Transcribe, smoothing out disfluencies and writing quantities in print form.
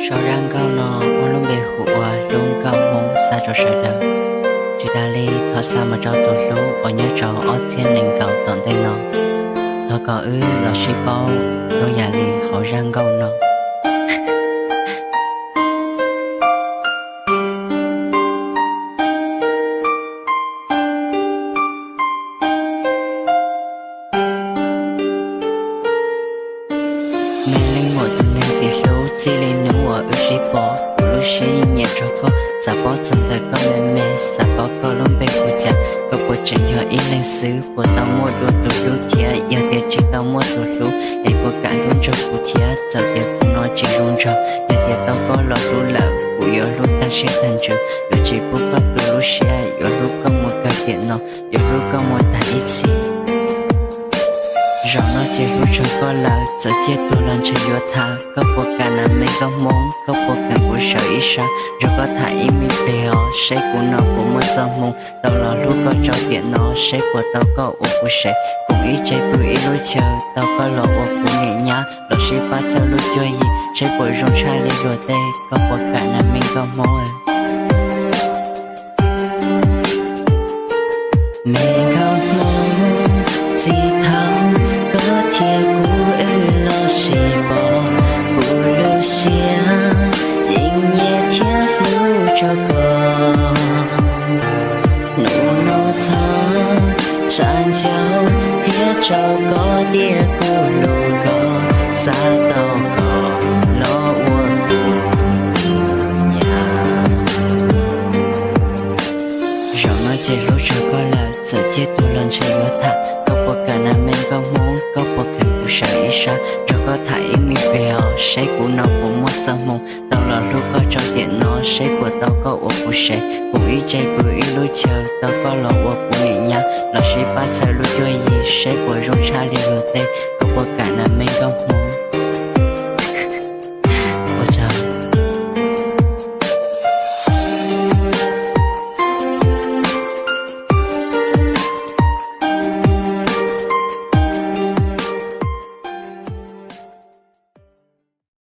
少让高呢，我拢被虎啊，龙高梦撒着晒的。只大力靠啥么找多路，我要找二千零高等待呢。他搞老细胞，龙压力好让高呢。命令我的年纪路，只令我西波，不如是年初过，撒包中的个妹妹，撒包个拢被护家，个不只有104，不到末路都路贴，有点知道末路路，也不敢run着不贴，早点不拿起run着，有点到个老路了，不有路但是等着，有只不过不路些，有路跟我个电脑，有路跟我在一起。让那些路程过来，这些多人只有他，可不敢那每个梦，可不敢不受一伤。如果他一米背后，谁不能不摸着梦？到了路过找电脑，谁不祷告我不谁？公益这步一路求，祷告了我不念呀，老是把这路就一，谁不用差里落地，可不敢那每个梦每个梦几趟。个铁骨了细胞，不留下阴夜天路这个怒怒头山脚铁着个铁骨路个撒到个了我不呀，让我记录这个了，这些多人只有他。不敢那每个梦，可不肯不傻一傻。如果他一米背后，谁不能不摸着梦？到了路过找电脑，谁不祷告我不谁？不一这步一路求，祷告了我不念呀。老是把这路就一，谁不用差里路得？可不敢那每个梦。